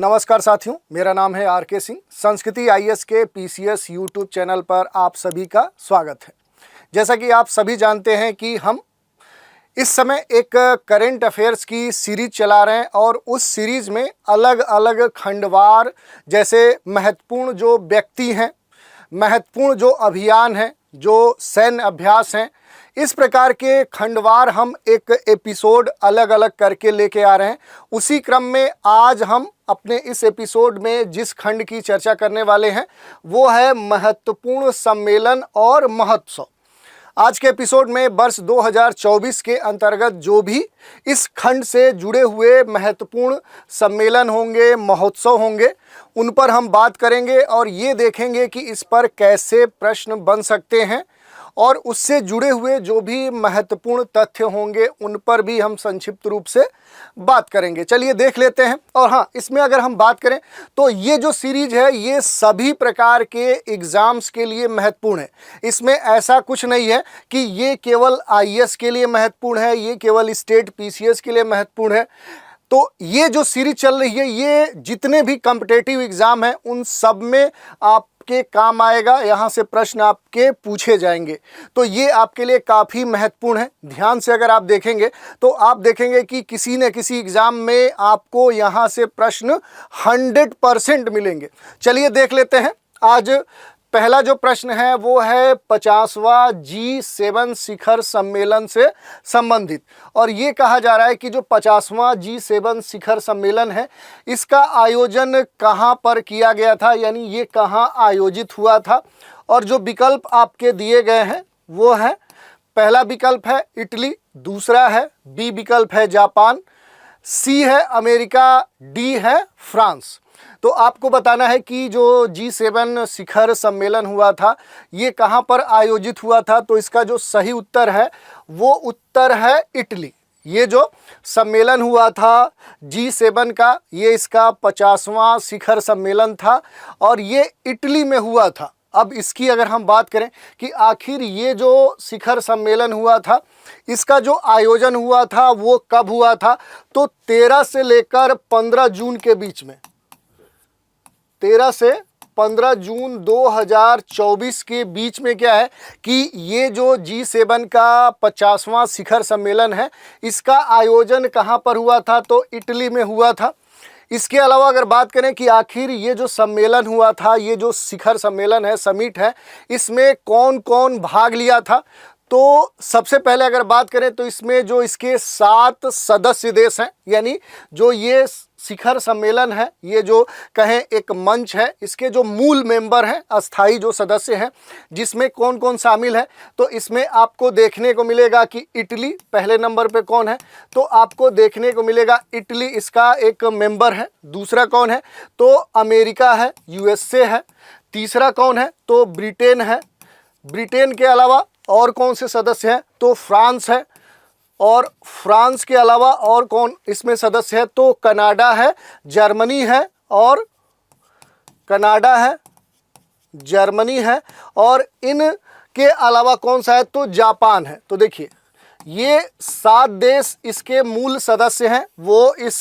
नमस्कार साथियों, मेरा नाम है आर के सिंह। संस्कृति आईएएस के पीसीएस यूट्यूब चैनल पर आप सभी का स्वागत है। जैसा कि आप सभी जानते हैं कि हम इस समय एक करंट अफेयर्स की सीरीज चला रहे हैं और उस सीरीज में अलग अलग खंडवार जैसे महत्वपूर्ण जो व्यक्ति हैं, महत्वपूर्ण जो अभियान हैं, जो सैन्य अभ्यास हैं, इस प्रकार के खंडवार हम एक एपिसोड अलग अलग करके लेके आ रहे हैं। उसी क्रम में आज हम अपने इस एपिसोड में जिस खंड की चर्चा करने वाले हैं वो है महत्वपूर्ण सम्मेलन और महोत्सव। आज के एपिसोड में वर्ष 2024 के अंतर्गत जो भी इस खंड से जुड़े हुए महत्वपूर्ण सम्मेलन होंगे, महोत्सव होंगे, उन पर हम बात करेंगे और ये देखेंगे कि इस पर कैसे प्रश्न बन सकते हैं और उससे जुड़े हुए जो भी महत्वपूर्ण तथ्य होंगे उन पर भी हम संक्षिप्त रूप से बात करेंगे। चलिए देख लेते हैं। और हाँ, इसमें अगर हम बात करें तो ये जो सीरीज है ये सभी प्रकार के एग्ज़ाम्स के लिए महत्वपूर्ण है। इसमें ऐसा कुछ नहीं है कि ये केवल आईएएस के लिए महत्वपूर्ण है, ये केवल स्टेट पीसीएस के लिए महत्वपूर्ण है। तो ये जो सीरीज चल रही है ये जितने भी कॉम्पिटिटिव एग्ज़ाम हैं उन सब में आपके काम आएगा। यहाँ से प्रश्न आपके पूछे जाएंगे, तो ये आपके लिए काफ़ी महत्वपूर्ण है। ध्यान से अगर आप देखेंगे तो आप देखेंगे कि किसी न किसी एग्ज़ाम में आपको यहाँ से प्रश्न 100% मिलेंगे। चलिए देख लेते हैं। आज पहला जो प्रश्न है वो है 50वां G7 शिखर सम्मेलन से संबंधित। और ये कहा जा रहा है कि जो 50वां G7 शिखर सम्मेलन है इसका आयोजन कहाँ पर किया गया था, यानी ये कहाँ आयोजित हुआ था। और जो विकल्प आपके दिए गए हैं वो है, पहला विकल्प है इटली, दूसरा है बी विकल्प है जापान, सी है अमेरिका, डी है फ्रांस। तो आपको बताना है कि जो G7 शिखर सम्मेलन हुआ था ये कहाँ पर आयोजित हुआ था। तो इसका जो सही उत्तर है वो उत्तर है इटली। ये जो सम्मेलन हुआ था G7 का, ये इसका 50वां शिखर सम्मेलन था और ये इटली में हुआ था। अब इसकी अगर हम बात करें कि आखिर ये जो शिखर सम्मेलन हुआ था इसका जो आयोजन हुआ था वो कब हुआ था, तो 13 से लेकर 15 जून के बीच में, 13 से 15 जून 2024 के बीच में क्या है कि ये जो G7 का 50वां शिखर सम्मेलन है इसका आयोजन कहाँ पर हुआ था, तो इटली में हुआ था। इसके अलावा अगर बात करें कि आखिर ये जो सम्मेलन हुआ था, ये जो शिखर सम्मेलन है, समिट है, इसमें कौन कौन भाग लिया था, तो सबसे पहले अगर बात करें तो इसमें जो इसके 7 सदस्य देश हैं, यानी जो ये शिखर सम्मेलन है, ये जो कहें एक मंच है, इसके जो मूल मेंबर हैं, अस्थाई जो सदस्य हैं, जिसमें कौन कौन शामिल है, तो इसमें आपको देखने को मिलेगा कि इटली पहले नंबर पे कौन है, तो आपको देखने को मिलेगा इटली इसका एक मेंबर है। दूसरा कौन है, तो अमेरिका है, यूएसए है। तीसरा कौन है, तो ब्रिटेन है। ब्रिटेन के अलावा और कौन से सदस्य हैं, तो फ्रांस है। और फ्रांस के अलावा और कौन इसमें सदस्य है, तो कनाडा है, जर्मनी है, और कनाडा है, जर्मनी है, और इनके अलावा कौन सा है, तो जापान है। तो देखिए ये 7 देश इसके मूल सदस्य हैं, वो इस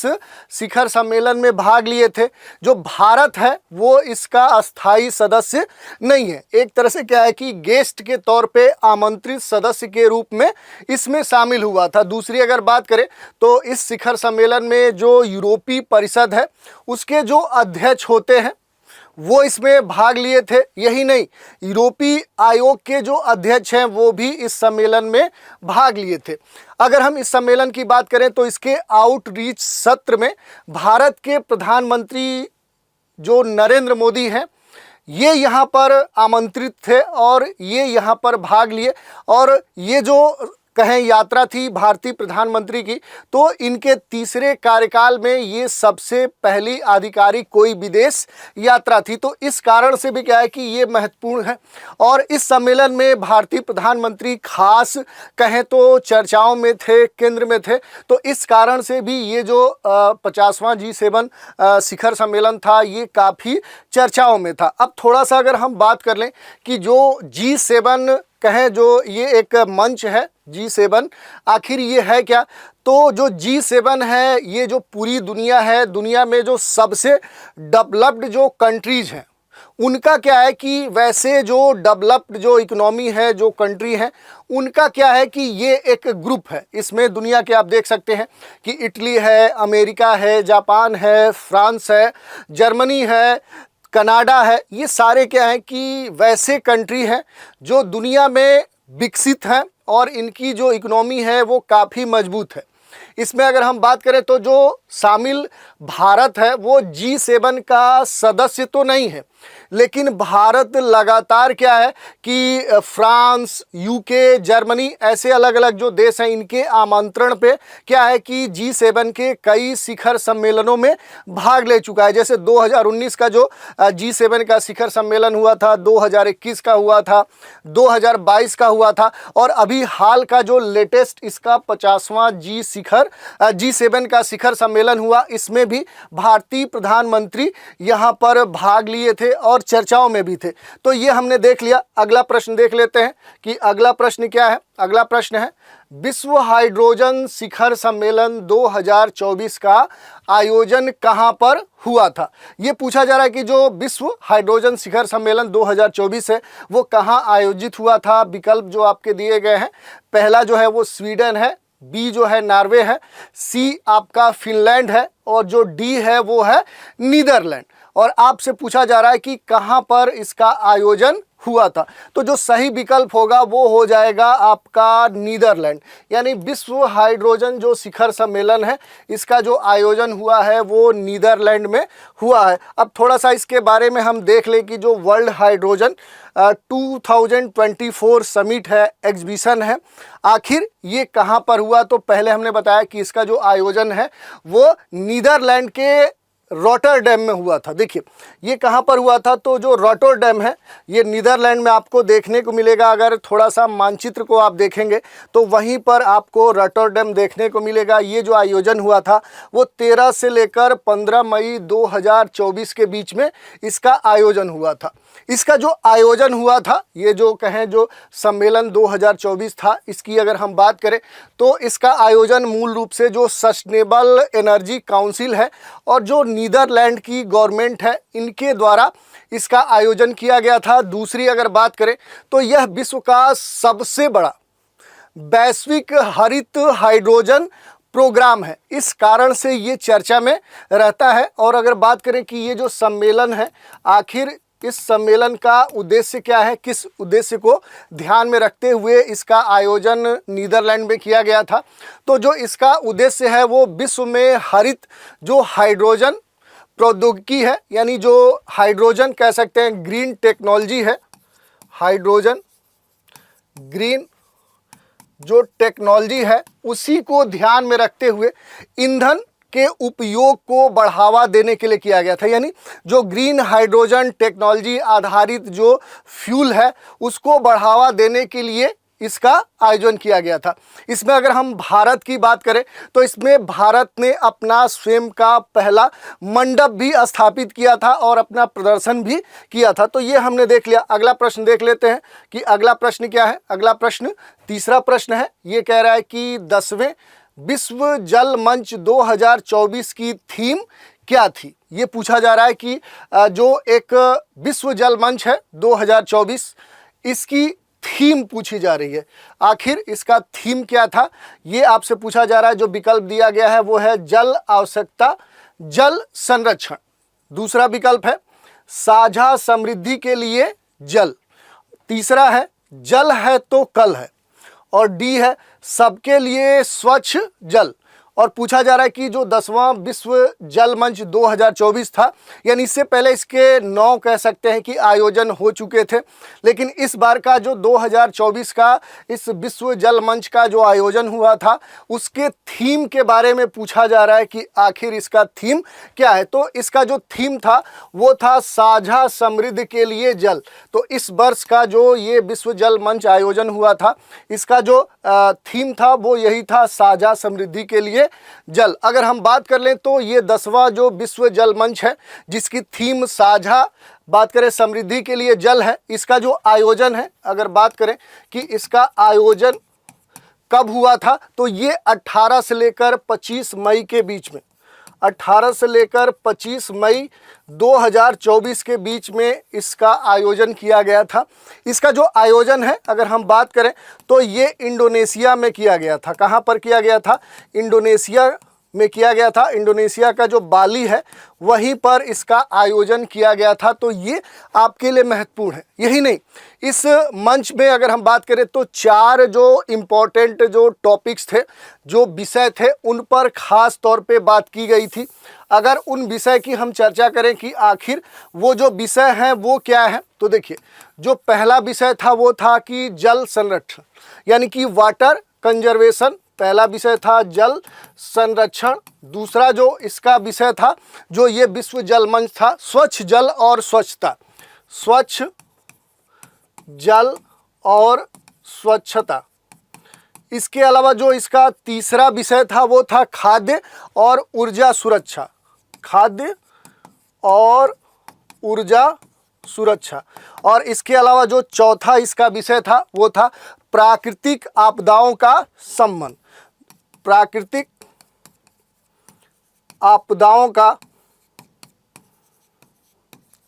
शिखर सम्मेलन में भाग लिए थे। जो भारत है वो इसका अस्थाई सदस्य नहीं है, एक तरह से क्या है कि गेस्ट के तौर पे आमंत्रित सदस्य के रूप में इसमें शामिल हुआ था। दूसरी अगर बात करें तो इस शिखर सम्मेलन में जो यूरोपीय परिषद है उसके जो अध्यक्ष होते हैं वो इसमें भाग लिए थे। यही नहीं, यूरोपीय आयोग के जो अध्यक्ष हैं वो भी इस सम्मेलन में भाग लिए थे। अगर हम इस सम्मेलन की बात करें तो इसके आउटरीच सत्र में भारत के प्रधानमंत्री जो नरेंद्र मोदी हैं ये यहाँ पर आमंत्रित थे और ये यहाँ पर भाग लिए। और ये जो कहें यात्रा थी भारतीय प्रधानमंत्री की, तो इनके तीसरे कार्यकाल में ये सबसे पहली आधिकारिक कोई विदेश यात्रा थी। तो इस कारण से भी क्या है कि ये महत्वपूर्ण है। और इस सम्मेलन में भारतीय प्रधानमंत्री खास कहें तो चर्चाओं में थे, केंद्र में थे। तो इस कारण से भी ये जो 50वां G7 शिखर सम्मेलन था ये काफ़ी चर्चाओं में था। अब थोड़ा सा अगर हम बात कर लें कि जो G7 कहें जो ये एक मंच है G7, आखिर ये है क्या? तो जो G7 है, ये जो पूरी दुनिया है, दुनिया में जो सबसे डेवलप्ड जो कंट्रीज़ हैं उनका क्या है कि वैसे जो डेवलप्ड जो इकोनॉमी है, जो कंट्री है, उनका क्या है कि ये एक ग्रुप है। इसमें दुनिया के आप देख सकते हैं कि इटली है, अमेरिका है, जापान है, फ्रांस है, जर्मनी है, कनाडा है। ये सारे क्या हैं कि वैसे कंट्री हैं जो दुनिया में विकसित हैं और इनकी जो इकोनॉमी है वो काफ़ी मजबूत है। इसमें अगर हम बात करें तो जो शामिल भारत है वो G7 का सदस्य तो नहीं है, लेकिन भारत लगातार क्या है कि फ्रांस, यूके, जर्मनी ऐसे अलग अलग जो देश हैं इनके आमंत्रण पे क्या है कि G7 के कई शिखर सम्मेलनों में भाग ले चुका है। जैसे 2019 का जो G7 का शिखर सम्मेलन हुआ था, 2021 का हुआ था, 2022 का हुआ था, और अभी हाल का जो लेटेस्ट इसका 50वां G7 का शिखर सम्मेलन हुआ, इसमें भी भारतीय प्रधानमंत्री यहाँ पर भाग लिए थे और चर्चाओं में भी थे। तो ये हमने देख लिया। अगला प्रश्न देख लेते हैं कि अगला प्रश्न क्या है। अगला प्रश्न है, विश्व हाइड्रोजन शिखर सम्मेलन 2024 का आयोजन कहां पर हुआ था? ये पूछा जा रहा है कि जो विश्व हाइड्रोजन शिखर सम्मेलन 2024 है वो कहां आयोजित हुआ था। विकल्प जो आपके दिए गए हैं, पहला जो है वो स्वीडन है, बी जो है नॉर्वे है, सी आपका फिनलैंड है, और जो डी है वो है नीदरलैंड। और आपसे पूछा जा रहा है कि कहां पर इसका आयोजन हुआ था। तो जो सही विकल्प होगा वो हो जाएगा आपका नीदरलैंड। यानी विश्व हाइड्रोजन जो शिखर सम्मेलन है इसका जो आयोजन हुआ है वो नीदरलैंड में हुआ है। अब थोड़ा सा इसके बारे में हम देख लें कि जो वर्ल्ड हाइड्रोजन 2024 समिट है, एग्जीबिशन है, आखिर ये कहाँ पर हुआ। तो पहले हमने बताया कि इसका जो आयोजन है वो नीदरलैंड के रॉटरडैम में हुआ था। देखिए ये कहाँ पर हुआ था, तो जो रॉटरडैम है ये नीदरलैंड में आपको देखने को मिलेगा। अगर थोड़ा सा मानचित्र को आप देखेंगे तो वहीं पर आपको रॉटरडैम देखने को मिलेगा। ये जो आयोजन हुआ था वो 13 से लेकर 15 मई 2024 के बीच में इसका आयोजन हुआ था। इसका जो आयोजन हुआ था, ये जो कहें जो सम्मेलन 2024 था, इसकी अगर हम बात करें तो इसका आयोजन मूल रूप से जो सस्टेनेबल एनर्जी काउंसिल है और जो नीदरलैंड की गवर्नमेंट है इनके द्वारा इसका आयोजन किया गया था। दूसरी अगर बात करें तो यह विश्व का सबसे बड़ा वैश्विक हरित हाइड्रोजन प्रोग्राम है, इस कारण से ये चर्चा में रहता है। और अगर बात करें कि ये जो सम्मेलन है, आखिर इस सम्मेलन का उद्देश्य क्या है, किस उद्देश्य को ध्यान में रखते हुए इसका आयोजन नीदरलैंड में किया गया था, तो जो इसका उद्देश्य है वो विश्व में हरित जो हाइड्रोजन प्रौद्योगिकी है, यानी जो हाइड्रोजन कह सकते हैं ग्रीन टेक्नोलॉजी है, हाइड्रोजन ग्रीन जो टेक्नोलॉजी है उसी को ध्यान में रखते हुए ईंधन के उपयोग को बढ़ावा देने के लिए किया गया था। यानी जो ग्रीन हाइड्रोजन टेक्नोलॉजी आधारित जो फ्यूल है उसको बढ़ावा देने के लिए इसका आयोजन किया गया था। इसमें अगर हम भारत की बात करें तो इसमें भारत ने अपना स्वयं का पहला मंडप भी स्थापित किया था और अपना प्रदर्शन भी किया था। तो ये हमने देख लिया। अगला प्रश्न देख लेते हैं कि अगला प्रश्न क्या है। अगला प्रश्न तीसरा प्रश्न है। ये कह रहा है कि 10वें विश्व जल मंच 2024 की थीम क्या थी। ये पूछा जा रहा है कि जो एक विश्व जल मंच है 2024, इसकी थीम पूछी जा रही है। आखिर इसका थीम क्या था ये आपसे पूछा जा रहा है। जो विकल्प दिया गया है वो है जल आवश्यकता, जल संरक्षण। दूसरा विकल्प है साझा समृद्धि के लिए जल। तीसरा है जल है तो कल है, और डी है सबके लिए स्वच्छ जल। और पूछा जा रहा है कि जो 10वां विश्व जल मंच 2024 था, यानी इससे पहले इसके 9 कह सकते हैं कि आयोजन हो चुके थे, लेकिन इस बार का जो 2024 का इस विश्व जल मंच का जो आयोजन हुआ था उसके थीम के बारे में पूछा जा रहा है कि आखिर इसका थीम क्या है। तो इसका जो थीम था वो था साझा समृद्धि के लिए जल। तो इस वर्ष का जो ये विश्व जल मंच आयोजन हुआ था इसका जो थीम था वो यही था, साझा समृद्धि के लिए लिए जल। अगर हम बात कर लें तो ये 10वां जो विश्व जल मंच है, जिसकी थीम साझा बात करें समृद्धि के लिए जल है। इसका जो आयोजन है, अगर बात करें कि इसका आयोजन कब हुआ था, तो ये 18 से लेकर 25 मई के बीच में, 18 से लेकर 25 मई 2024 के बीच में इसका आयोजन किया गया था। इसका जो आयोजन है, अगर हम बात करें तो ये इंडोनेशिया में किया गया था। कहाँ पर किया गया था? इंडोनेशिया में किया गया था। इंडोनेशिया का जो बाली है वहीं पर इसका आयोजन किया गया था। तो ये आपके लिए महत्वपूर्ण है। यही नहीं, इस मंच में अगर हम बात करें तो 4 जो इम्पोर्टेंट जो टॉपिक्स थे, जो विषय थे, उन पर खास तौर पे बात की गई थी। अगर उन विषय की हम चर्चा करें कि आखिर वो जो विषय हैं वो क्या है, तो देखिए, जो पहला विषय था वो था कि जल संरक्षण, यानी कि वाटर कंजर्वेशन। पहला विषय था जल संरक्षण। दूसरा जो इसका विषय था, जो ये विश्व जल मंच था, स्वच्छ जल और स्वच्छता। स्वच्छ जल और स्वच्छता। इसके अलावा जो इसका तीसरा विषय था वो था खाद्य और ऊर्जा सुरक्षा। खाद्य और ऊर्जा सुरक्षा। और इसके अलावा जो चौथा इसका विषय था वो था प्राकृतिक आपदाओं का संबंध। प्राकृतिक आपदाओं का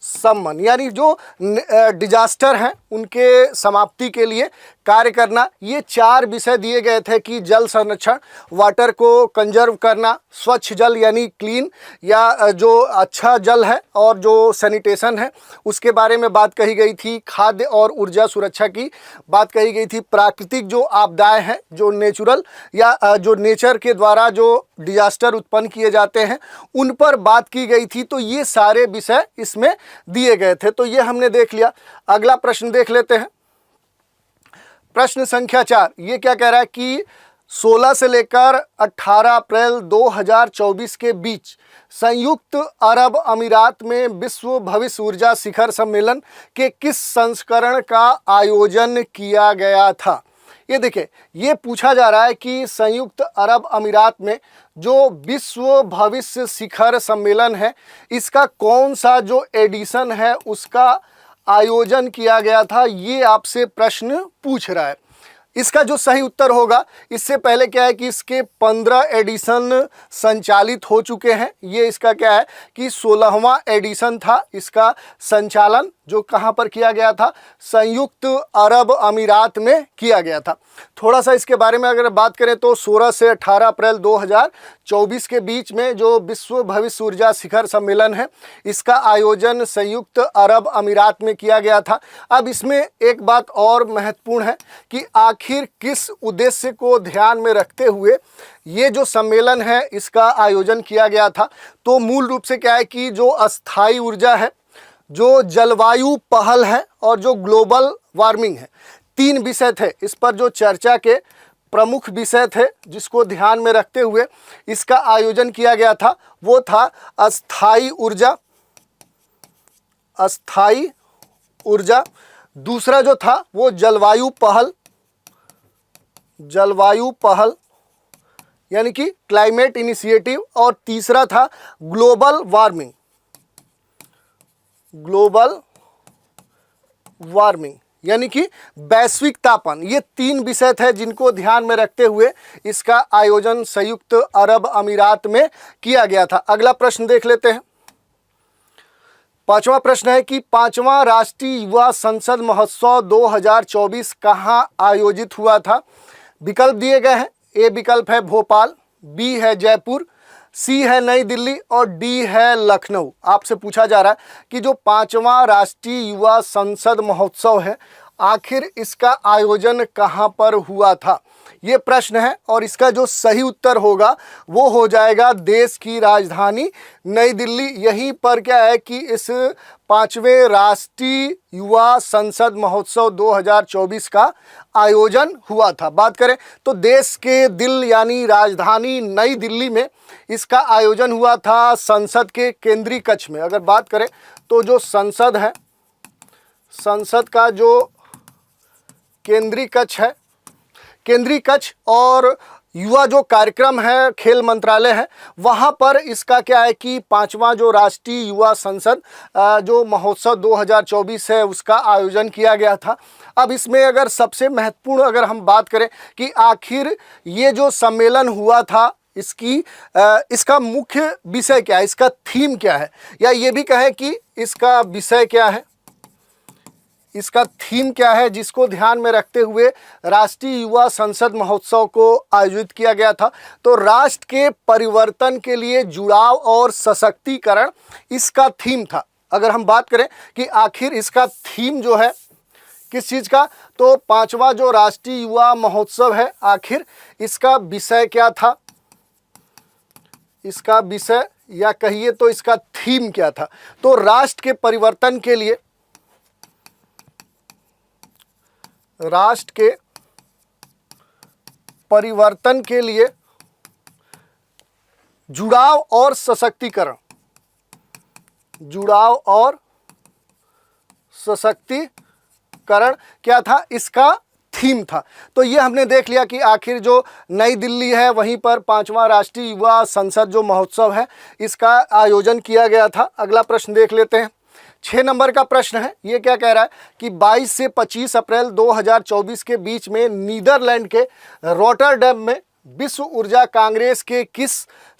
संबंध, यानी जो डिजास्टर हैं उनके समाप्ति के लिए कार्य करना। ये 4 विषय दिए गए थे कि जल संरक्षण, वाटर को कंजर्व करना, स्वच्छ जल यानी क्लीन या जो अच्छा जल है, और जो सैनिटेशन है उसके बारे में बात कही गई थी। खाद्य और ऊर्जा सुरक्षा की बात कही गई थी। प्राकृतिक जो आपदाएं हैं, जो नेचुरल या जो नेचर के द्वारा जो डिजास्टर उत्पन्न किए जाते हैं, उन पर बात की गई थी। तो ये सारे विषय इसमें दिए गए थे। तो ये हमने देख लिया। अगला प्रश्न देख लेते हैं। प्रश्न संख्या 4, ये क्या कह रहा है कि 16 से लेकर 18 अप्रैल 2024 के बीच संयुक्त अरब अमीरात में विश्व भविष्य ऊर्जा शिखर सम्मेलन के किस संस्करण का आयोजन किया गया था? ये देखिए, ये पूछा जा रहा है कि संयुक्त अरब अमीरात में जो विश्व भविष्य शिखर सम्मेलन है, इसका कौन सा जो एडिशन है उसका आयोजन किया गया था, ये आपसे प्रश्न पूछ रहा है। इसका जो सही उत्तर होगा, इससे पहले क्या है कि इसके 15 एडिशन संचालित हो चुके हैं। ये इसका क्या है कि 16वां एडिशन था इसका संचालन, जो कहाँ पर किया गया था? संयुक्त अरब अमीरात में किया गया था। थोड़ा सा इसके बारे में अगर बात करें तो 16 से 18 अप्रैल 2024 के बीच में जो विश्व भविष्य ऊर्जा शिखर सम्मेलन है, इसका आयोजन संयुक्त अरब अमीरात में किया गया था। अब इसमें एक बात और महत्वपूर्ण है कि आखिर किस उद्देश्य को ध्यान में रखते हुए ये जो सम्मेलन है इसका आयोजन किया गया था। तो मूल रूप से क्या है कि जो अस्थायी ऊर्जा है, जो जलवायु पहल है और जो ग्लोबल वार्मिंग है, 3 विषय थे इस पर जो चर्चा के प्रमुख विषय थे, जिसको ध्यान में रखते हुए इसका आयोजन किया गया था। वो था अस्थायी ऊर्जा, अस्थायी ऊर्जा। दूसरा जो था वो जलवायु पहल, जलवायु पहल यानी कि क्लाइमेट इनिशिएटिव। और तीसरा था ग्लोबल वार्मिंग, ग्लोबल वार्मिंग यानी कि वैश्विक तापन। ये 3 विषय थे जिनको ध्यान में रखते हुए इसका आयोजन संयुक्त अरब अमीरात में किया गया था। अगला प्रश्न देख लेते हैं। 5वां प्रश्न है कि 5वां राष्ट्रीय युवा संसद महोत्सव 2024 कहाँ आयोजित हुआ था? विकल्प दिए गए हैं। ए विकल्प है भोपाल, बी है जयपुर, सी है नई दिल्ली और डी है लखनऊ। आपसे पूछा जा रहा है कि जो 5वां राष्ट्रीय युवा संसद महोत्सव है, आखिर इसका आयोजन कहाँ पर हुआ था, ये प्रश्न है। और इसका जो सही उत्तर होगा वो हो जाएगा देश की राजधानी नई दिल्ली। यहीं पर क्या है कि इस 5वें राष्ट्रीय युवा संसद महोत्सव 2024 का आयोजन हुआ था। बात करें तो देश के दिल यानी राजधानी नई दिल्ली में इसका आयोजन हुआ था, संसद के केंद्रीय कक्ष में। अगर बात करें तो जो संसद है, संसद का जो केंद्रीय कक्ष है, केंद्रीय कक्ष और युवा जो कार्यक्रम है, खेल मंत्रालय है, वहाँ पर इसका क्या है कि 5वां जो राष्ट्रीय युवा संसद जो महोत्सव 2024 है उसका आयोजन किया गया था। अब इसमें अगर सबसे महत्वपूर्ण अगर हम बात करें कि आखिर ये जो सम्मेलन हुआ था इसका मुख्य विषय क्या है, इसका थीम क्या है, या ये भी कहें कि इसका विषय क्या है, इसका थीम क्या है, जिसको ध्यान में रखते हुए राष्ट्रीय युवा संसद महोत्सव को आयोजित किया गया था। तो राष्ट्र के परिवर्तन के लिए जुड़ाव और सशक्तिकरण इसका थीम था। अगर हम बात करें कि आखिर इसका थीम जो है किस चीज़ का, तो 5वां जो राष्ट्रीय युवा महोत्सव है, आखिर इसका विषय क्या था, इसका विषय या कहिए तो इसका थीम क्या था। तो राष्ट्र के परिवर्तन के लिए, राष्ट्र के परिवर्तन के लिए जुड़ाव और सशक्तिकरण, जुड़ाव और सशक्तिकरण क्या था, इसका थीम था। तो ये हमने देख लिया कि आखिर जो नई दिल्ली है वहीं पर 5वां राष्ट्रीय युवा संसद जो महोत्सव है इसका आयोजन किया गया था। अगला प्रश्न देख लेते हैं। 6 नंबर का प्रश्न है, ये क्या कह रहा है कि 22 से 25 अप्रैल 2024 के बीच में नीदरलैंड के रॉटरडैम में विश्व ऊर्जा कांग्रेस के किस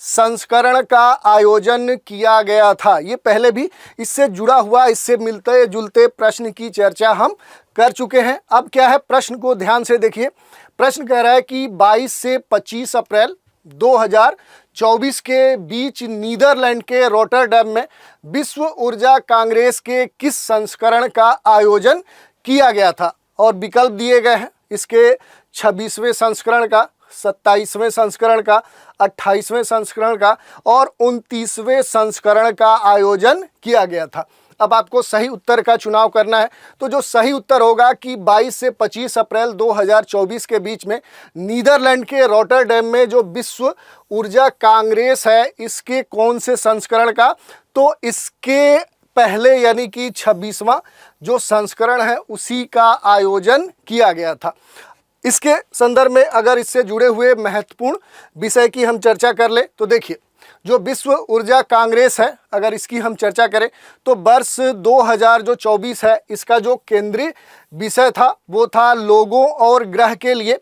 संस्करण का आयोजन किया गया था। ये पहले भी इससे जुड़ा हुआ, इससे मिलते जुलते प्रश्न की चर्चा हम कर चुके हैं। अब क्या है, प्रश्न को ध्यान से देखिए। प्रश्न कह रहा है कि 22 से 25 अप्रैल 2024 के बीच नीदरलैंड के रॉटरडैम में विश्व ऊर्जा कांग्रेस के किस संस्करण का आयोजन किया गया था, और विकल्प दिए गए हैं इसके 26वें संस्करण का, 27वें संस्करण का, 28वें संस्करण का और 29वें संस्करण का आयोजन किया गया था। अब आपको सही उत्तर का चुनाव करना है। तो जो सही उत्तर होगा कि 22 से 25 अप्रैल 2024 के बीच में नीदरलैंड के रॉटरडैम में जो विश्व ऊर्जा कांग्रेस है इसके कौन से संस्करण का, तो इसके पहले यानी कि 26वां जो संस्करण है उसी का आयोजन किया गया था। इसके संदर्भ में अगर इससे जुड़े हुए महत्वपूर्ण विषय की हम चर्चा कर ले तो देखिए, जो विश्व ऊर्जा कांग्रेस है अगर इसकी हम चर्चा करें तो वर्ष 2024 है, इसका जो केंद्रीय विषय था वो था लोगों और ग्रह के लिए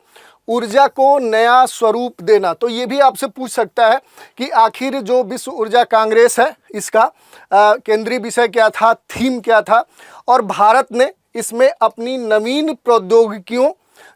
ऊर्जा को नया स्वरूप देना। तो ये भी आपसे पूछ सकता है कि आखिर जो विश्व ऊर्जा कांग्रेस है इसका केंद्रीय विषय क्या था, थीम क्या था, और भारत ने इसमें अपनी नवीन प्रौद्योगिकियों,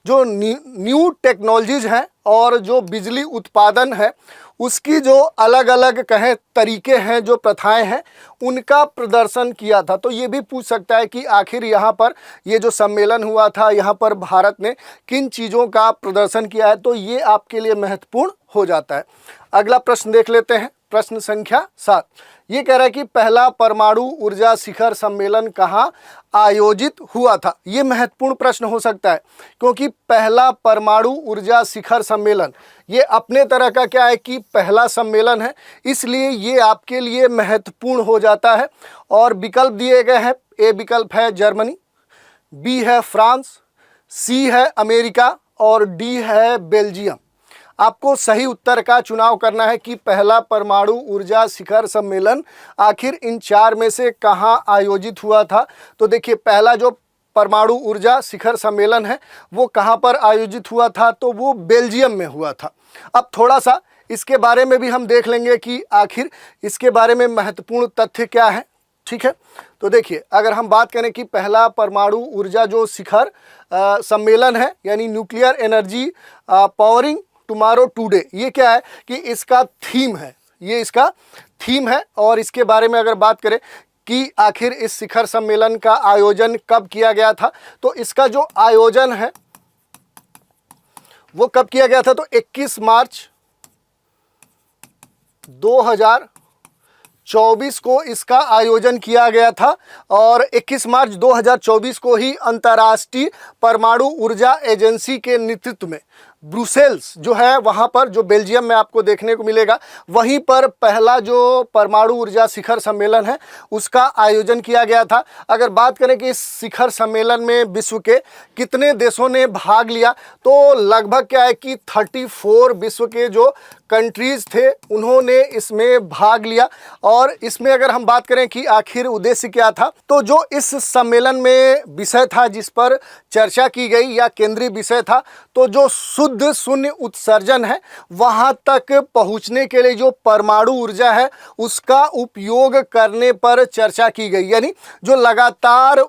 जो न्यू टेक्नोलॉजीज हैं और जो बिजली उत्पादन है उसकी जो अलग अलग कहें तरीके हैं, जो प्रथाएं हैं, उनका प्रदर्शन किया था। तो ये भी पूछ सकता है कि आखिर यहाँ पर ये जो सम्मेलन हुआ था यहाँ पर भारत ने किन चीज़ों का प्रदर्शन किया है, तो ये आपके लिए महत्वपूर्ण हो जाता है। अगला प्रश्न देख लेते हैं, प्रश्न संख्या 7। ये कह रहा है कि पहला परमाणु ऊर्जा शिखर सम्मेलन कहाँ आयोजित हुआ था। ये महत्वपूर्ण प्रश्न हो सकता है क्योंकि पहला परमाणु ऊर्जा शिखर सम्मेलन ये अपने तरह का क्या है कि पहला सम्मेलन है, इसलिए ये आपके लिए महत्वपूर्ण हो जाता है। और विकल्प दिए गए हैं, ए विकल्प है जर्मनी, बी है फ्रांस, सी है अमेरिका और डी है बेल्जियम। आपको सही उत्तर का चुनाव करना है कि पहला परमाणु ऊर्जा शिखर सम्मेलन आखिर इन 4 में से कहाँ आयोजित हुआ था। तो देखिए, पहला जो परमाणु ऊर्जा शिखर सम्मेलन है वो कहाँ पर आयोजित हुआ था, तो वो बेल्जियम में हुआ था। अब थोड़ा सा इसके बारे में भी हम देख लेंगे कि आखिर इसके बारे में महत्वपूर्ण तथ्य क्या है। ठीक है, तो देखिए, अगर हम बात करें कि पहला परमाणु ऊर्जा जो शिखर सम्मेलन है यानी nuclear energy powering tomorrow today, ये क्या है कि इसका थीम है, ये इसका थीम है। और इसके बारे में अगर बात करें कि आखिर इस शिखर सम्मेलन का आयोजन कब किया गया था, तो इसका जो आयोजन है वो कब किया गया था, तो 21 मार्च 2024 को इसका आयोजन किया गया था। और 21 मार्च 2024 को ही अंतर्राष्ट्रीय परमाणु ऊर्जा एजेंसी के नेतृत्व में ब्रुसेल्स जो है वहाँ पर, जो बेल्जियम में आपको देखने को मिलेगा, वहीं पर पहला जो परमाणु ऊर्जा शिखर सम्मेलन है उसका आयोजन किया गया था। अगर बात करें कि इस शिखर सम्मेलन में विश्व के कितने देशों ने भाग लिया, तो लगभग क्या है कि 34 विश्व के जो कंट्रीज़ थे उन्होंने इसमें भाग लिया। और इसमें अगर हम बात करें कि आखिर उद्देश्य क्या था, तो जो इस सम्मेलन में विषय था जिस पर चर्चा की गई या केंद्रीय विषय था, तो जो शुद्ध शून्य उत्सर्जन है वहाँ तक पहुँचने के लिए जो परमाणु ऊर्जा है उसका उपयोग करने पर चर्चा की गई। यानी जो लगातार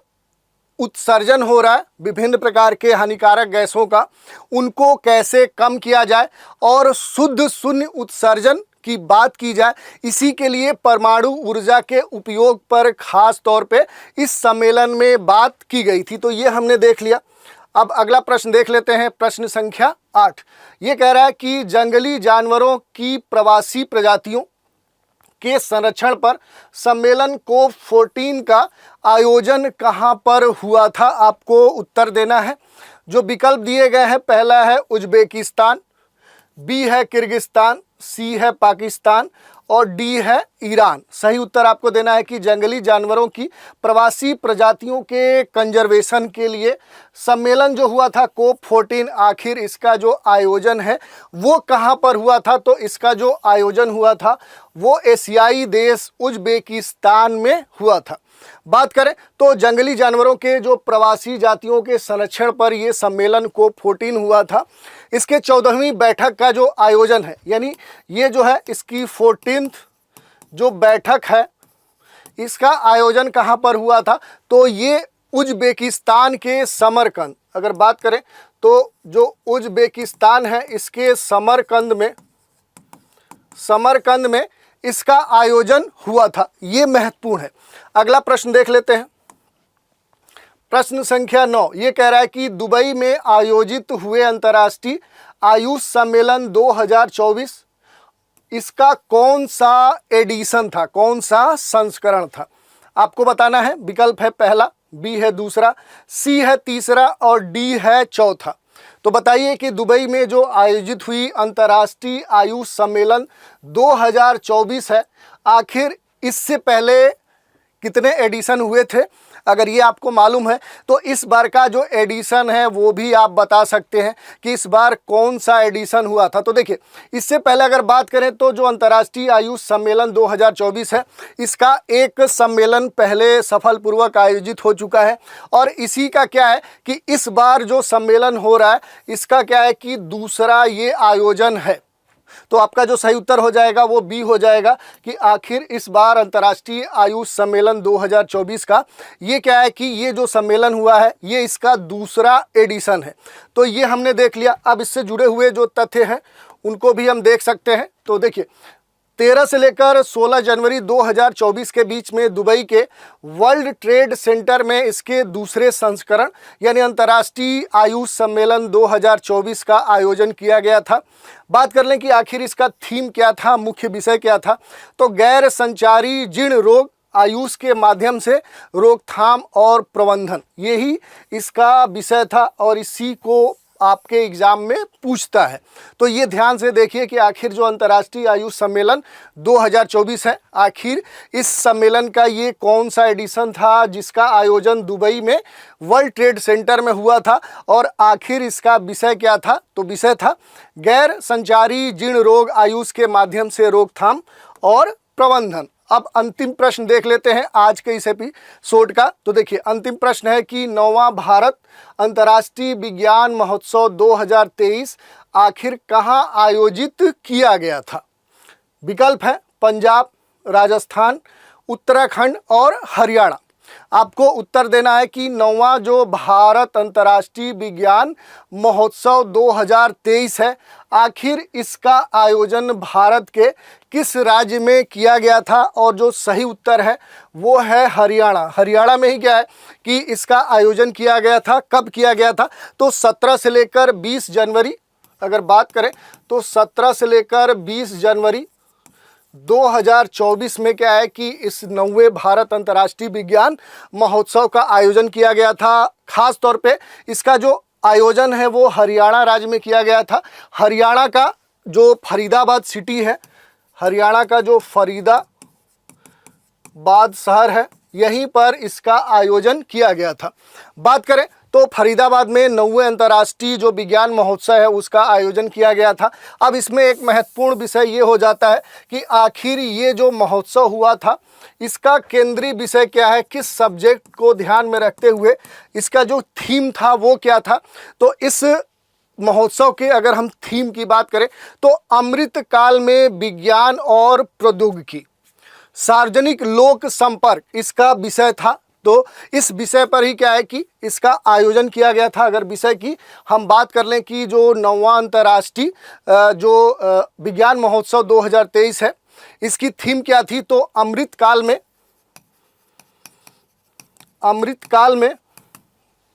उत्सर्जन हो रहा है विभिन्न प्रकार के हानिकारक गैसों का, उनको कैसे कम किया जाए और शुद्ध शून्य उत्सर्जन की बात की जाए, इसी के लिए परमाणु ऊर्जा के उपयोग पर खास तौर पे इस सम्मेलन में बात की गई थी। तो ये हमने देख लिया। अब अगला प्रश्न देख लेते हैं, प्रश्न संख्या 8। ये कह रहा है कि जंगली जानवरों की प्रवासी प्रजातियों के संरक्षण पर सम्मेलन COP 14 का आयोजन कहाँ पर हुआ था, आपको उत्तर देना है। जो विकल्प दिए गए हैं, पहला है उज्बेकिस्तान, बी है किर्गिस्तान, सी है पाकिस्तान और डी है ईरान। सही उत्तर आपको देना है कि जंगली जानवरों की प्रवासी प्रजातियों के कंजर्वेशन के लिए सम्मेलन जो हुआ था COP 14, आखिर इसका जो आयोजन है वो कहाँ पर हुआ था। तो इसका जो आयोजन हुआ था वो एशियाई देश उज्बेकिस्तान में हुआ था। बात करें तो जंगली जानवरों के जो प्रवासी जातियों के संरक्षण पर ये सम्मेलन COP 14 हुआ था। इसके 14वीं बैठक का जो आयोजन है, यानी ये जो है इसकी 14th जो बैठक है इसका आयोजन कहाँ पर हुआ था, तो ये उज्बेकिस्तान के समरकंद। अगर बात करें तो जो उज्बेकिस्तान है इसके समरकंद में इसका आयोजन हुआ था। ये महत्वपूर्ण है। अगला प्रश्न देख लेते हैं, प्रश्न संख्या 9। ये कह रहा है कि दुबई में आयोजित हुए अंतर्राष्ट्रीय आयुष सम्मेलन 2024 इसका कौन सा एडिशन था, कौन सा संस्करण था, आपको बताना है। विकल्प है पहला, बी है दूसरा, सी है तीसरा और डी है चौथा। तो बताइए कि दुबई में जो आयोजित हुई अंतर्राष्ट्रीय आयुष सम्मेलन 2024 है, आखिर इससे पहले कितने एडिशन हुए थे। अगर ये आपको मालूम है तो इस बार का जो एडिशन है वो भी आप बता सकते हैं कि इस बार कौन सा एडिशन हुआ था। तो देखिए, इससे पहले अगर बात करें तो जो अंतर्राष्ट्रीय आयुष सम्मेलन 2024 है इसका एक सम्मेलन पहले सफलपूर्वक आयोजित हो चुका है और इसी का क्या है कि इस बार जो सम्मेलन हो रहा है इसका क्या है कि दूसरा ये आयोजन है। तो आपका जो सही उत्तर हो जाएगा वो बी हो जाएगा कि आखिर इस बार अंतर्राष्ट्रीय आयुष सम्मेलन 2024 का ये क्या है कि ये जो सम्मेलन हुआ है ये इसका दूसरा एडिशन है। तो ये हमने देख लिया। अब इससे जुड़े हुए जो तथ्य हैं उनको भी हम देख सकते हैं। तो देखिए, 13 से लेकर 16 जनवरी 2024 के बीच में दुबई के वर्ल्ड ट्रेड सेंटर में इसके दूसरे संस्करण यानी अंतर्राष्ट्रीय आयुष सम्मेलन 2024 का आयोजन किया गया था। बात कर लें कि आखिर इसका थीम क्या था, मुख्य विषय क्या था, तो गैर संचारी जीर्ण रोग आयुष के माध्यम से रोकथाम और प्रबंधन, यही इसका विषय था और इसी को आपके एग्जाम में पूछता है। तो ये ध्यान से देखिए कि आखिर जो अंतर्राष्ट्रीय आयुष सम्मेलन 2024 है, आखिर इस सम्मेलन का ये कौन सा एडिशन था जिसका आयोजन दुबई में वर्ल्ड ट्रेड सेंटर में हुआ था और आखिर इसका विषय क्या था। तो विषय था गैर संचारी जीर्ण रोग आयुष के माध्यम से रोकथाम और प्रबंधन। अब अंतिम प्रश्न देख लेते हैं आज के इस एपिसोड का। तो देखिए, अंतिम प्रश्न है कि 9वां भारत अंतर्राष्ट्रीय विज्ञान महोत्सव 2023 आखिर कहाँ आयोजित किया गया था। विकल्प है पंजाब, राजस्थान, उत्तराखंड और हरियाणा। आपको उत्तर देना है कि 9वां जो भारत अंतर्राष्ट्रीय विज्ञान महोत्सव 2023 है, आखिर इसका आयोजन भारत के किस राज्य में किया गया था। और जो सही उत्तर है वो है हरियाणा। हरियाणा में ही क्या है कि इसका आयोजन किया गया था। कब किया गया था, तो 17 से लेकर 20 जनवरी, अगर बात करें तो 17 से लेकर 20 जनवरी 2024 में क्या है कि इस 9वें भारत अंतर्राष्ट्रीय विज्ञान महोत्सव का आयोजन किया गया था। खास तौर पे इसका जो आयोजन है वो हरियाणा राज्य में किया गया था। हरियाणा का जो फरीदाबाद सिटी है, हरियाणा का जो फरीदाबाद शहर है, यहीं पर इसका आयोजन किया गया था। बात करें तो फरीदाबाद में 9वें अंतर्राष्ट्रीय जो विज्ञान महोत्सव है उसका आयोजन किया गया था। अब इसमें एक महत्वपूर्ण विषय ये हो जाता है कि आखिर ये जो महोत्सव हुआ था इसका केंद्रीय विषय क्या है, किस सब्जेक्ट को ध्यान में रखते हुए इसका जो थीम था वो क्या था। तो इस महोत्सव के अगर हम थीम की बात करें तो अमृत काल में विज्ञान और प्रौद्योगिकी, सार्वजनिक लोक संपर्क इसका विषय था। तो इस विषय पर ही क्या है कि इसका आयोजन किया गया था। अगर विषय की हम बात कर लें कि जो 9वां अंतर्राष्ट्रीय जो विज्ञान महोत्सव 2023 है, इसकी थीम क्या थी, तो अमृत काल में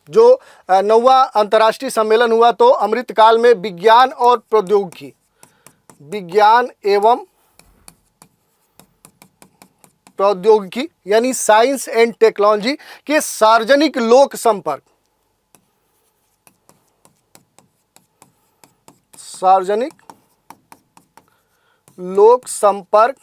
जो 9वां अंतर्राष्ट्रीय सम्मेलन हुआ तो अमृत काल में विज्ञान और प्रौद्योगिकी, विज्ञान एवं प्रौद्योगिकी यानी साइंस एंड टेक्नोलॉजी के सार्वजनिक लोक संपर्क, सार्वजनिक लोक संपर्क,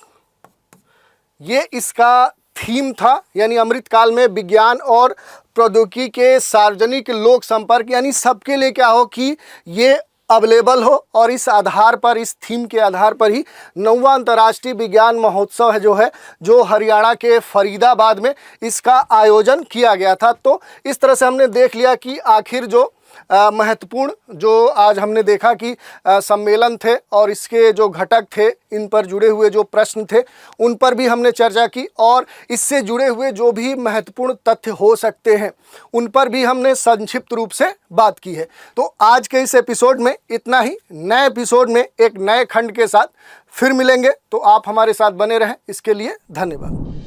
ये इसका थीम था। यानी अमृत काल में विज्ञान और प्रौद्योगिकी के सार्वजनिक लोक संपर्क, यानी सबके लिए क्या हो कि ये अवेलेबल हो। और इस आधार पर, इस थीम के आधार पर ही 9वां अंतर्राष्ट्रीय विज्ञान महोत्सव है जो हरियाणा के फरीदाबाद में इसका आयोजन किया गया था। तो इस तरह से हमने देख लिया कि आखिर जो महत्वपूर्ण जो आज हमने देखा कि सम्मेलन थे और इसके जो घटक थे, इन पर जुड़े हुए जो प्रश्न थे उन पर भी हमने चर्चा की, और इससे जुड़े हुए जो भी महत्वपूर्ण तथ्य हो सकते हैं उन पर भी हमने संक्षिप्त रूप से बात की है। तो आज के इस एपिसोड में इतना ही। नए एपिसोड में एक नए खंड के साथ फिर मिलेंगे, तो आप हमारे साथ बने रहें। इसके लिए धन्यवाद।